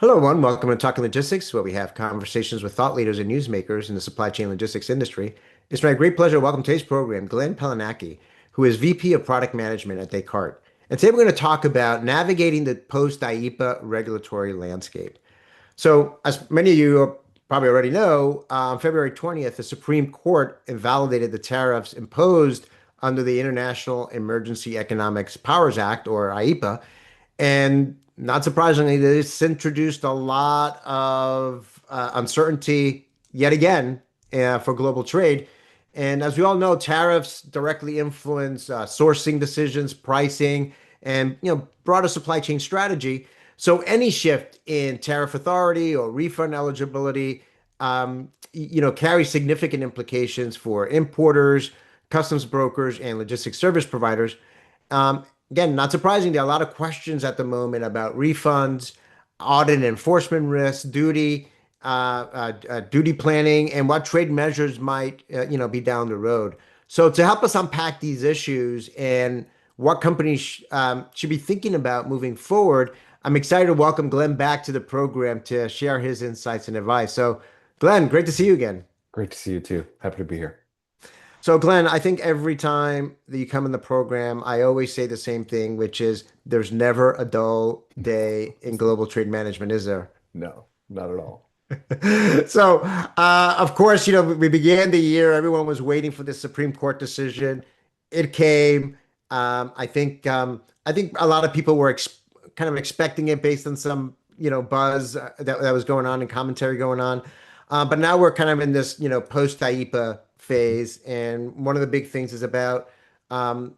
Hello, everyone. Welcome to Talking Logistics, where we have conversations with thought leaders and newsmakers in the supply chain logistics industry. It's my great pleasure to welcome today's program Glenn Palanacki, who is VP of Product Management at Descartes. And today we're going to talk about navigating the post-IEEPA regulatory landscape. So, as many of you probably already know, on February 20th, the Supreme Court invalidated the tariffs imposed under the International Emergency Economics Powers Act, or IEEPA, and not surprisingly, this introduced a lot of uncertainty yet again for global trade. And as we all know, tariffs directly influence sourcing decisions, pricing, and broader supply chain strategy. So any shift in tariff authority or refund eligibility, carries significant implications for importers, customs brokers, and logistics service providers. Again, not surprising, there are a lot of questions at the moment about refunds, audit and enforcement risks, duty planning, and what trade measures might, be down the road. So to help us unpack these issues and what companies should be thinking about moving forward, I'm excited to welcome Glenn back to the program to share his insights and advice. So, Glenn, great to see you again. Great to see you too. Happy to be here. So, Glenn, I think every time that you come in the program, I always say the same thing, which is there's never a dull day in global trade management, is there? No, not at all. So, of course, we began the year, everyone was waiting for the Supreme Court decision. It came. I think a lot of people were kind of expecting it based on some, buzz that was going on and commentary going on. But now we're kind of in this, post-IEPA phase, and one of the big things is about, refunds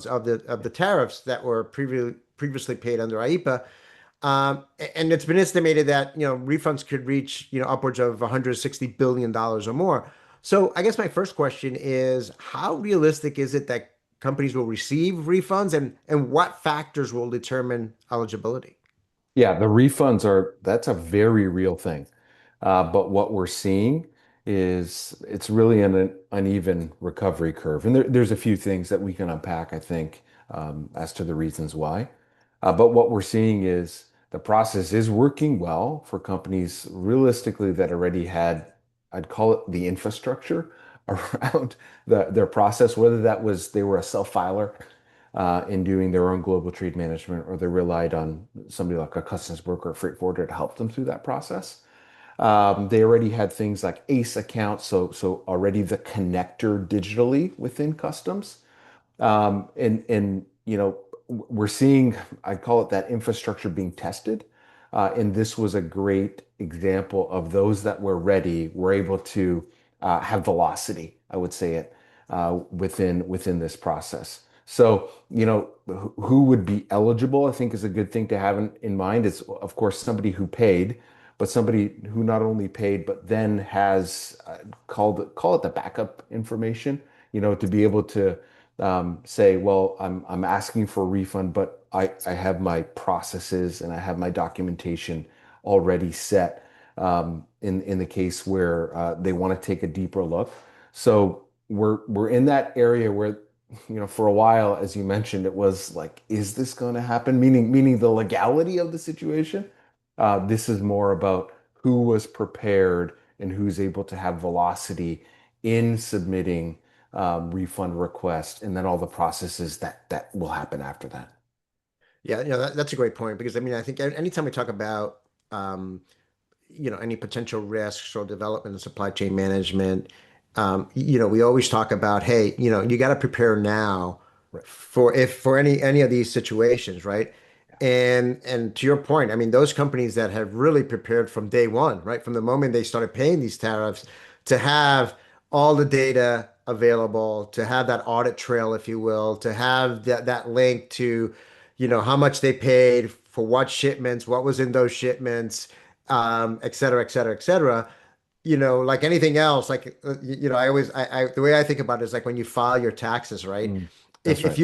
of the tariffs that were previously paid under IEPA. And it's been estimated that, refunds could reach, upwards of $160 billion or more. So I guess my first question is, how realistic is it that companies will receive refunds, and what factors will determine eligibility? Yeah, the refunds that's a very real thing. But what we're seeing is it's really an uneven recovery curve. And there's a few things that we can unpack, I think, as to the reasons why. But what we're seeing is the process is working well for companies realistically that already had, I'd call it the infrastructure around their process, whether that was they were a self-filer in doing their own global trade management, or they relied on somebody like a customs broker or freight forwarder to help them through that process. They already had things like ACE accounts, so already the connector digitally within customs. And we're seeing, I call it that infrastructure being tested. And this was a great example of those that were ready, were able to have velocity, I would say it, within this process. So, who would be eligible, I think is a good thing to have in mind. It's, of course, somebody who paid, but somebody who not only paid, but then has call it the backup information, to be able to say, well, I'm asking for a refund, but I have my processes and I have my documentation already set in the case where they want to take a deeper look. So we're in that area where, for a while, as you mentioned, it was like, is this going to happen? Meaning the legality of the situation. This is more about who was prepared and who's able to have velocity in submitting refund request, and then all the processes that will happen after that. Yeah, that's a great point because I mean, I think anytime we talk about um, any potential risks or development in supply chain management, we always talk about, hey, you got to prepare now Right. for any of these situations, right? And to your point, I mean, those companies that have really prepared from day one, right, from the moment they started paying these tariffs, to have all the data available, to have that audit trail, if you will, to have that link to, how much they paid for what shipments, what was in those shipments, et cetera, et cetera, et cetera. Like anything else, like the way I think about it is like when you file your taxes, right? Mm, If that's if right.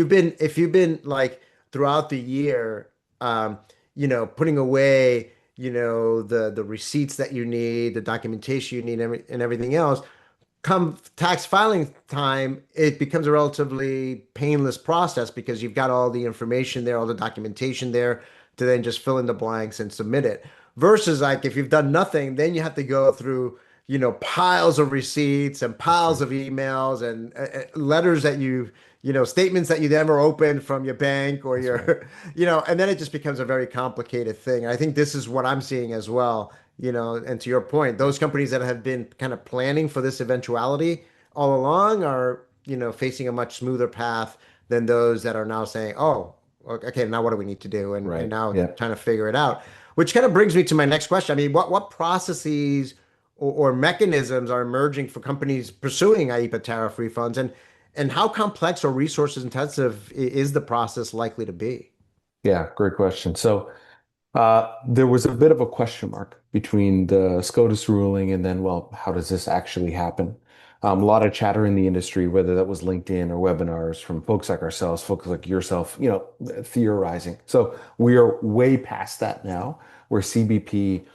you've been like throughout the year, putting away, the receipts that you need, the documentation you need, and everything else, come tax filing time, it becomes a relatively painless process because you've got all the information there, all the documentation there. to then just fill in the blanks and submit it. Versus like if you've done nothing, then you have to go through, piles of receipts and That's piles right. of emails and letters that statements that you never opened from your bank or That's right. your, and then it just becomes a very complicated thing. And I think this is what I'm seeing as well, and to your point, those companies that have been kind of planning for this eventuality all along are, facing a much smoother path than those that are now saying, oh, okay, now what do we need to do? And Right. now Yeah. trying to figure it out. Which kind of brings me to my next question. I mean, what processes or mechanisms are emerging for companies pursuing IEEPA tariff refunds, and how complex or resources intensive is the process likely to be? Yeah. Great question. So, there was a bit of a question mark between the SCOTUS ruling and then, well, how does this actually happen? A lot of chatter in the industry, whether that was LinkedIn or webinars from folks like ourselves, folks like yourself, theorizing. So we are way past that now, where CBP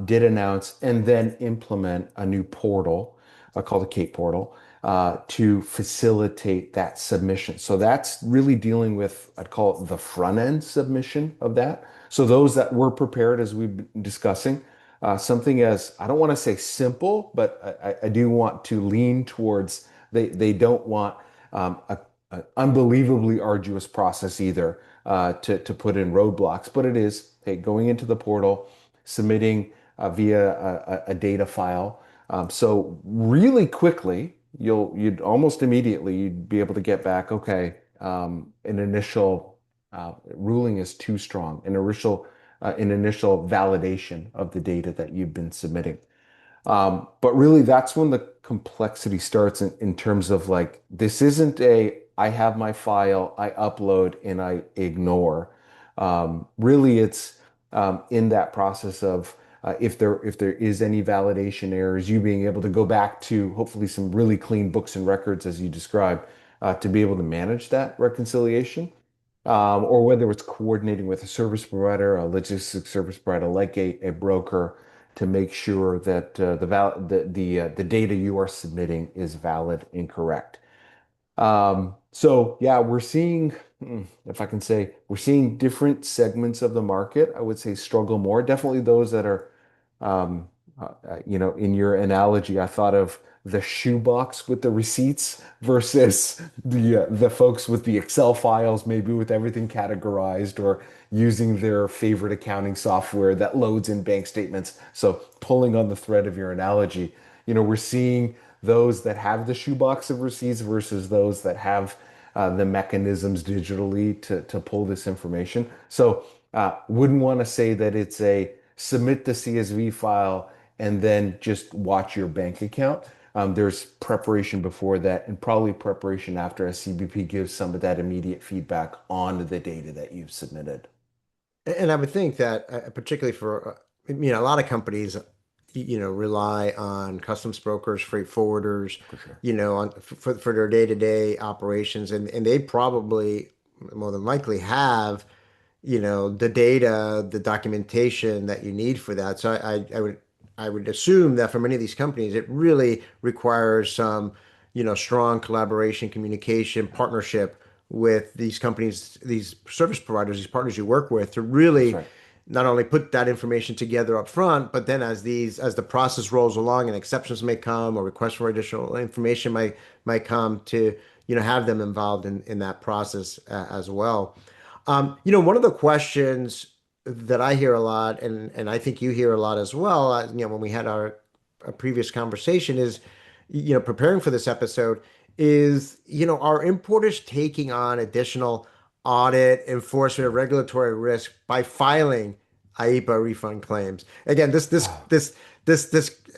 did announce and then implement a new portal called the Cape portal to facilitate that submission. So that's really dealing with, I'd call it the front end submission of that. So those that were prepared, as we've been discussing, something as I don't want to say simple, but I do want to lean towards they don't want an unbelievably arduous process either to put in roadblocks. But it is, hey, going into the portal, submitting via a data file. So really quickly, you'd almost immediately you'd be able to get back, okay, an initial ruling is too strong, an initial validation of the data that you've been submitting. But really, that's when the complexity starts in terms of like, this isn't I have my file, I upload and I ignore. Really, it's in that process of if there is any validation errors, you being able to go back to hopefully some really clean books and records as you described, to be able to manage that reconciliation, or whether it's coordinating with a service provider, a logistics service provider like a broker, to make sure that the data you are submitting is valid and correct. So yeah, we're seeing, if I can say, we're seeing different segments of the market, I would say struggle more. Definitely those that are, um, in your analogy, I thought of the shoebox with the receipts versus the folks with the Excel files, maybe with everything categorized or using their favorite accounting software that loads in bank statements. So pulling on the thread of your analogy, we're seeing those that have the shoebox of receipts versus those that have the mechanisms digitally to pull this information. So wouldn't want to say that it's a submit the CSV file and then just watch your bank account. There's preparation before that and probably preparation after, as CBP gives some of that immediate feedback on the data that you've submitted. And I would think that, particularly for, a lot of companies, rely on customs brokers, freight forwarders, For sure. for their day-to-day operations, and they probably more than likely have, the data, the documentation that you need for that. So I would assume that for many of these companies, it really requires some, strong collaboration, communication, partnership with these companies, these service providers, these partners you work with to That's really right. not only put that information together up front, but then as the process rolls along and exceptions may come or requests for additional information might come to, have them involved in that process as well. One of the questions that I hear a lot, and I think you hear a lot as well, when we had our previous conversation is, preparing for this episode is, are importers taking on additional audit, enforcement, regulatory risk by filing IEEPA refund claims? Again,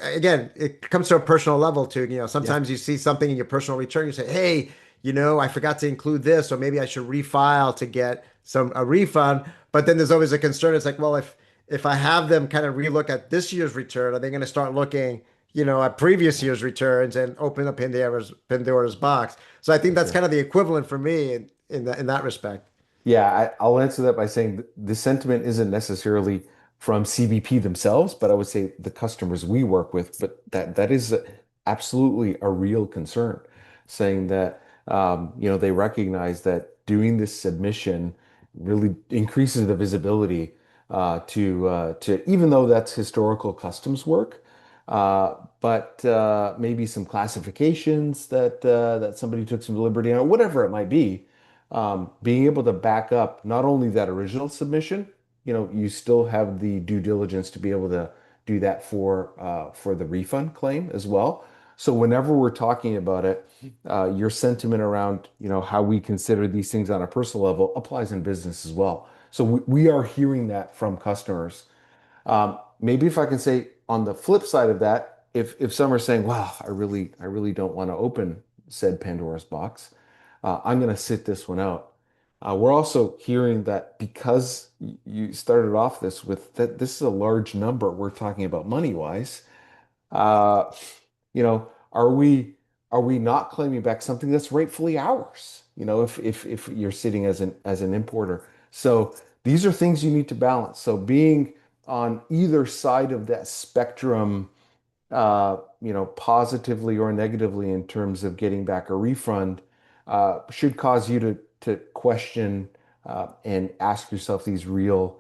again, it comes to a personal level too. Yep. Sometimes you see something in your personal return, you say, hey, I forgot to include this, or maybe I should refile to get a refund. But then there's always a concern. It's like, well, if I have them kind of relook at this year's return, are they going to start looking, at previous year's returns and open up Pandora's box? So I think For that's sure. kind of the equivalent for me in that respect. Yeah, I'll answer that by saying the sentiment isn't necessarily from CBP themselves, but I would say the customers we work with. But that is absolutely a real concern, saying that they recognize that doing this submission really increases the visibility to even though that's historical customs work, but maybe some classifications that somebody took some liberty on, or whatever it might be. Being able to back up not only that original submission, you still have the due diligence to be able to do that for the refund claim as well. So whenever we're talking about it, your sentiment around, how we consider these things on a personal level applies in business as well. So we are hearing that from customers. Maybe if I can say on the flip side of that, if some are saying, "Wow, I really don't want to open said Pandora's box. I'm going to sit this one out." We're also hearing that because you started off this with that, this is a large number we're talking about money-wise. Uh, are we not claiming back something that's rightfully ours? If you're sitting as an importer. So these are things you need to balance. So being on either side of that spectrum, positively or negatively in terms of getting back a refund, should cause you to question and ask yourself these real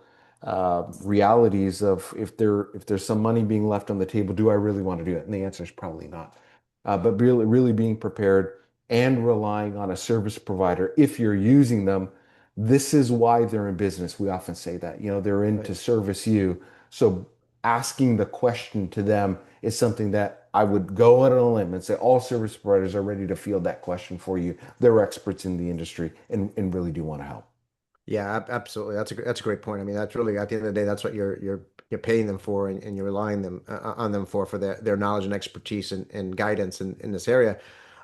realities of if there's some money being left on the table, do I really want to do it? And the answer is probably not. But really being prepared and relying on a service provider if you're using them. This is why they're in business. We often say that, they're in Right. to service you. So asking the question to them is something that I would go out on a limb and say all service providers are ready to field that question for you. They're experts in the industry and really do want to help. Yeah, absolutely. That's a great point. I mean, that's really at the end of the day, that's what you're paying them for, and you're relying them on them for their knowledge and expertise and guidance in this area.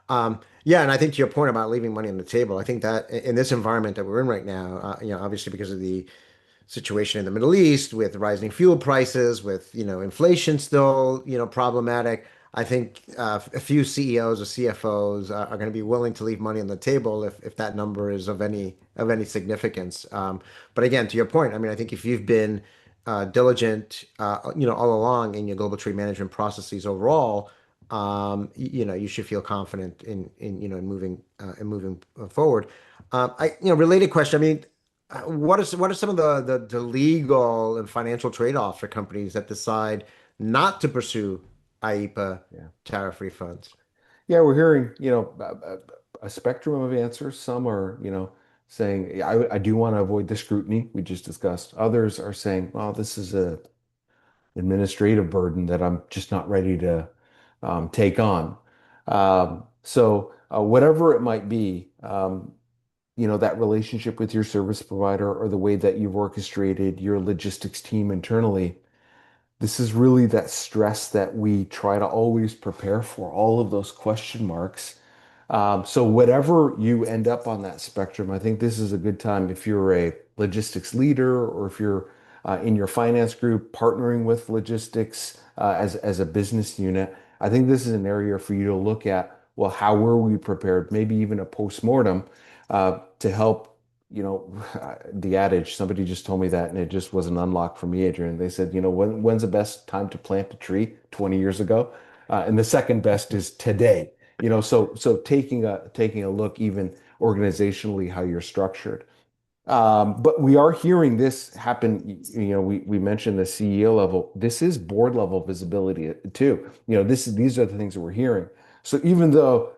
Yeah, and I think to your point about leaving money on the table, I think that in this environment that we're in right now, obviously because of the situation in the Middle East with rising fuel prices, with inflation still problematic. I think a few CEOs or CFOs are going to be willing to leave money on the table if that number is of any significance. But again, to your point, I mean, I think if you've been diligent, all along in your global trade management processes overall, you should feel confident in moving forward. Related question. I mean, what are some of the legal and financial trade-offs for companies that decide not to pursue IEEPA Yeah. tariff refunds? Yeah, we're hearing, a spectrum of answers. Some are, saying, "Yeah, I do want to avoid the scrutiny we just discussed." Others are saying, "Well, this is a administrative burden that I'm just not ready to take on." So whatever it might be, that relationship with your service provider or the way that you've orchestrated your logistics team internally, this is really that stress that we try to always prepare for, all of those question marks. So whatever you end up on that spectrum, I think this is a good time if you're a logistics leader or if you're in your finance group partnering with logistics as a business unit. I think this is an area for you to look at, well, how were we prepared? Maybe even a postmortem to help. The adage, somebody just told me that, and it just was an unlock for me, Adrian. They said, when's the best time to plant a tree? 20 years ago. And the second best is today. So taking a look even organizationally how you're structured. But we are hearing this happen. We mentioned the CEO level. This is board level visibility too. These are the things that we're hearing. So even though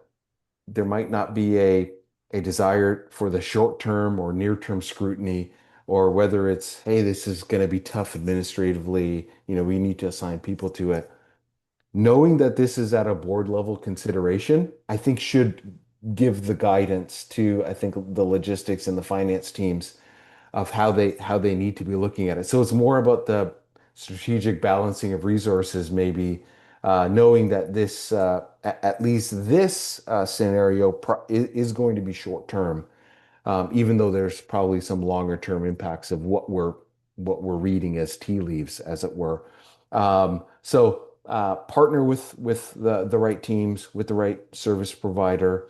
there might not be a desire for the short term or near term scrutiny, or whether it's, hey, this is going to be tough administratively, we need to assign people to it. Knowing that this is at a board level consideration, I think should give the guidance to, I think, the logistics and the finance teams of how they need to be looking at it. So it's more about the strategic balancing of resources, maybe knowing that at least this scenario is going to be short term, even though there's probably some longer term impacts of what we're reading as tea leaves, as it were. So partner with the right teams, with the right service provider.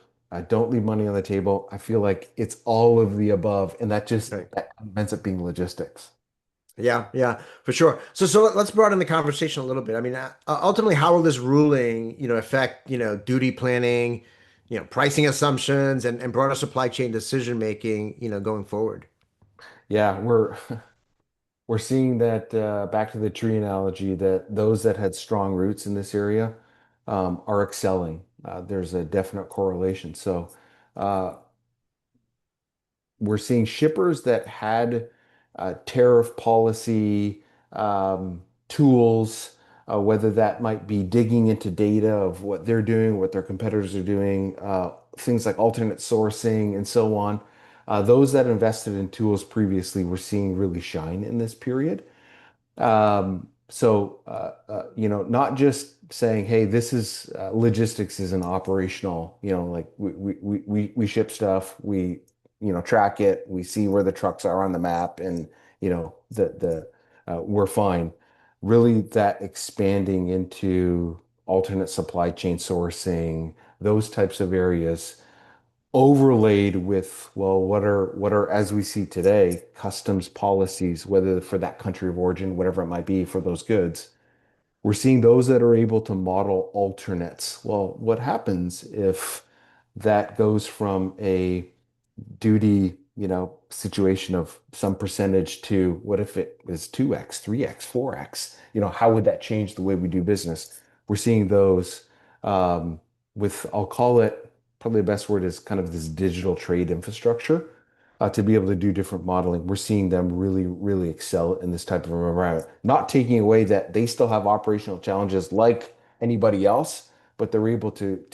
Don't leave money on the table. I feel like it's all of the above, and Right. that ends up being logistics. Yeah, yeah, for sure. So let's broaden the conversation a little bit. I mean, ultimately, how will this ruling, affect, duty planning, pricing assumptions and broader supply chain decision making, going forward? Yeah, we're seeing that back to the tree analogy that those that had strong roots in this area are excelling. There's a definite correlation. So uh, we're seeing shippers that had tariff policy tools, whether that might be digging into data of what they're doing, what their competitors are doing, things like alternate sourcing and so on. Those that invested in tools previously were seeing really shine in this period. Not just saying, hey, this is logistics is an operational, like we ship stuff, we track it, we see where the trucks are on the map, and we're fine. Really, that expanding into alternate supply chain sourcing, those types of areas overlaid with, well, what are as we see today, customs policies, whether for that country of origin, whatever it might be for those goods. We're seeing those that are able to model alternates. Well, what happens if that goes from a duty, situation of some percentage to what if it is 2x, 3x, 4x? How would that change the way we do business? We're seeing those with, I'll call it, probably the best word is kind of this digital trade infrastructure to be able to do different modeling. We're seeing them really, really excel in this type of environment, not taking away that they still have operational challenges like anybody else, but they're able to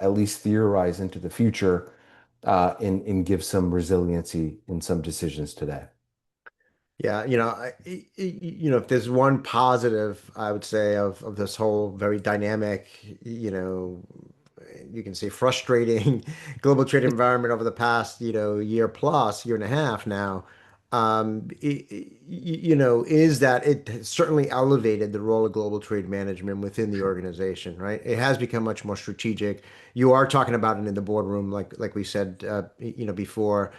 at least theorize into the future and give some resiliency in some decisions today. Yeah, if there's one positive, I would say of this whole very dynamic, you can say frustrating global trade environment over the past, year plus, year and a half now, is that it has certainly elevated the role of global trade management within the organization, right? It has become much more strategic. You are talking about it in the boardroom, like we said, before.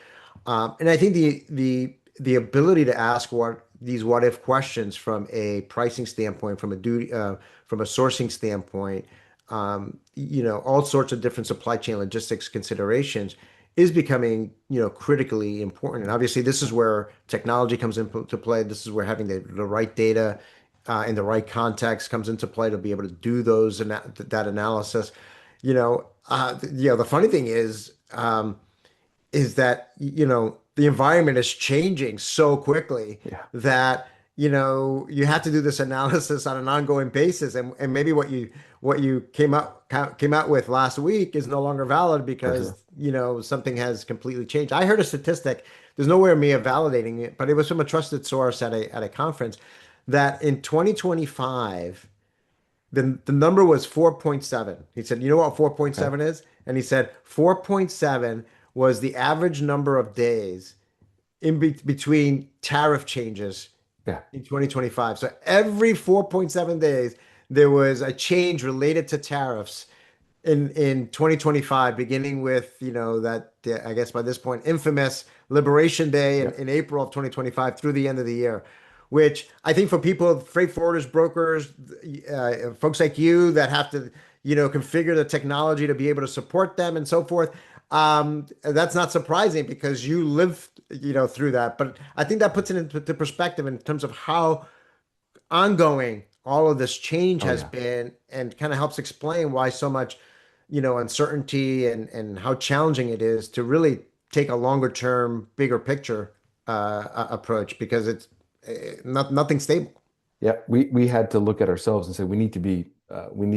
And I think the ability to ask what if questions from a pricing standpoint, from a duty, from a sourcing standpoint, all sorts of different supply chain logistics considerations is becoming, critically important. And obviously, this is where technology comes into play. This is where having the right data in the right context comes into play to be able to do that analysis. The funny thing is that the environment is changing so quickly Yeah, that you have to do this analysis on an ongoing basis, and maybe what you came out with last week is no longer valid for because sure. something has completely changed. I heard a statistic. There's nowhere me of validating it, but it was from a trusted source at a conference that in 2025 the number was 4.7. He said, "You know what Okay. 4.7 is?" And he said 4.7 was the average number of days between tariff changes Yeah. in 2025. So every 4.7 days, there was a change related to tariffs in 2025, beginning with, I guess by this point, infamous Liberation Day in, Yep. in April of 2025 through the end of the year, which I think for people, freight forwarders, brokers, folks like you that have to, configure the technology to be able to support them and so forth, that's not surprising because you lived, through that. But I think that puts it into perspective in terms of how ongoing all of this change Oh has yeah. been and kind of helps explain why so much, uncertainty and how challenging it is to really take a longer term, bigger picture approach because it's nothing stable. Yeah, we had to look at ourselves and say we need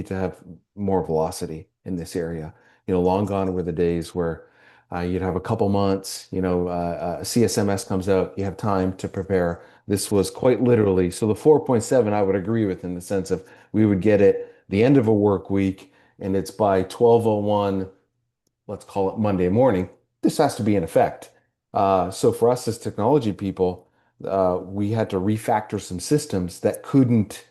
to have more velocity in this area. Long gone were the days where you'd have a couple months, CSMS comes out, you have time to prepare. This was quite literally. So the 4.7 I would agree with in the sense of we would get it the end of a work week and it's by 12:01, let's call it Monday morning, this has to be in effect. So for us as technology people, we had to refactor some systems that couldn't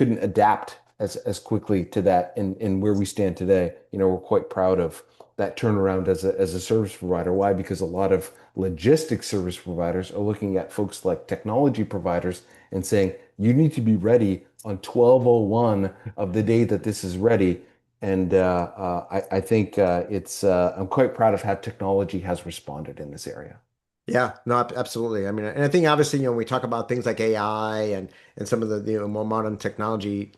adapt as quickly to that. And where we stand today, we're quite proud of that turnaround as a service provider. Why? Because a lot of logistics service providers are looking at folks like technology providers and saying, you need to be ready on 12:01 of the day that this is ready. And I think I'm quite proud of how technology has responded in this area. Yeah, no, absolutely. I mean, and I think obviously, when we talk about things like AI and some of the more modern technology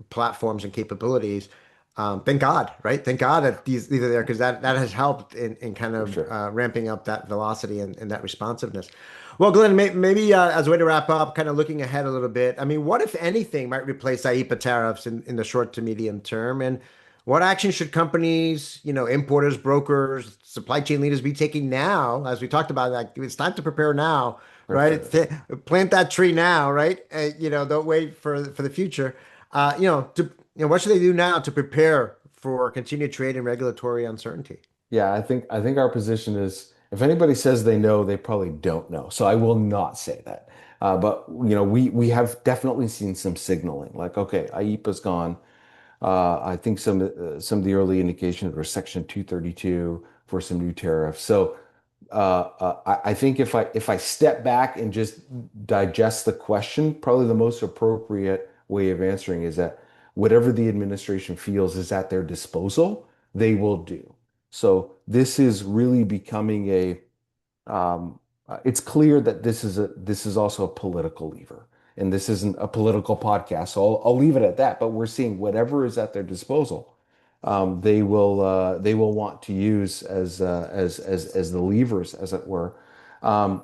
platforms and capabilities, thank God, right? Thank God that these are there because that has helped in kind For of sure. ramping up that velocity and that responsiveness. Well, Glenn, maybe as a way to wrap up, kind of looking ahead a little bit. I mean, what if anything might replace IEEPA tariffs in the short to medium term? And what action should companies, importers, brokers, supply chain leaders be taking now? As we talked about, like it's time to prepare now, For right? sure. Plant that tree now, right? Don't wait for the future. What should they do now to prepare for continued trade and regulatory uncertainty? Yeah, I think our position is if anybody says they know, they probably don't know. So I will not say that. But we have definitely seen some signaling, like okay, IEEPA's gone. I think some of the early indications were Section 232 for some new tariffs. So I think if I step back and just digest the question, probably the most appropriate way of answering is that whatever the administration feels is at their disposal, they will do. So this is really becoming it's clear that this is also a political lever, and this isn't a political podcast. So I'll leave it at that. But we're seeing whatever is at their disposal, they will want to use as the levers, as it were.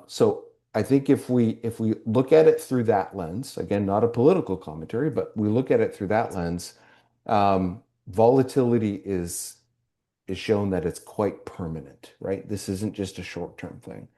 So I think if we look at it through that lens, again, not a political commentary, but we look at it through that lens, volatility is shown that it's quite permanent, right? This isn't just a short-term thing.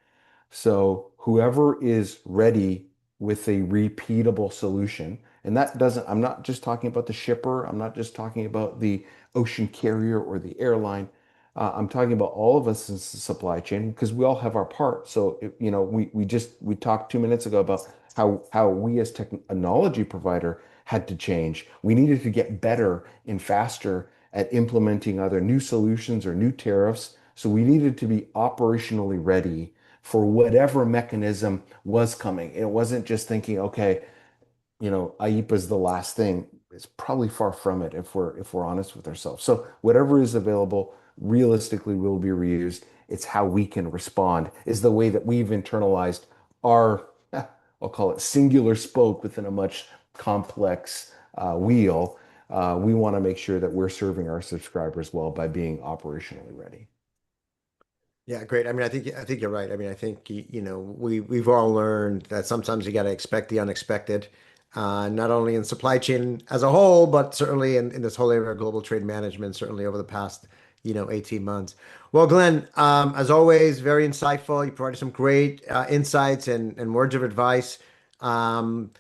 So whoever is ready with a repeatable solution, and I'm not just talking about the shipper, I'm not just talking about the ocean carrier or the airline. I'm talking about all of us in the supply chain because we all have our part. So, we talked 2 minutes ago about how we as technology provider had to change. We needed to get better and faster at implementing either new solutions or new tariffs. So we needed to be operationally ready for whatever mechanism was coming. It wasn't just thinking, okay, IEEPA is the last thing. It's probably far from it if we're honest with ourselves. So whatever is available realistically will be reused. It's how we can respond is the way that we've internalized our, I'll call it singular spoke within a much complex wheel. We want to make sure that we're serving our subscribers well by being operationally ready. Yeah, great. I mean, I think you're right. I mean, I think we've all learned that sometimes you got to expect the unexpected, not only in supply chain as a whole, but certainly in this whole area of global trade management, certainly over the past 18 months. Well, Glenn, as always, very insightful. You provided some great insights and words of advice. Um,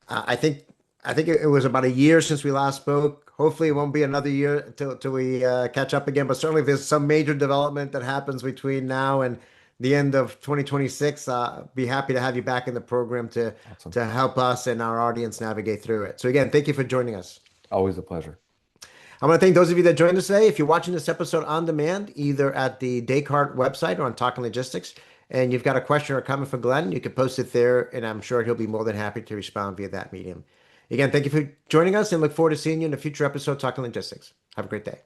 I think it was about a year since we last spoke. Hopefully, it won't be another year till we catch up again. But certainly, if there's some major development that happens between now and the end of 2026, be happy to have you back in the program to Awesome. help us and our audience navigate through it. So again, thank you for joining us. Always a pleasure. I want to thank those of you that joined us today. If you're watching this episode on demand, either at the Descartes website or on Talking Logistics, and you've got a question or a comment for Glenn, you can post it there, and I'm sure he'll be more than happy to respond via that medium. Again, thank you for joining us and look forward to seeing you in a future episode Talking Logistics. Have a great day.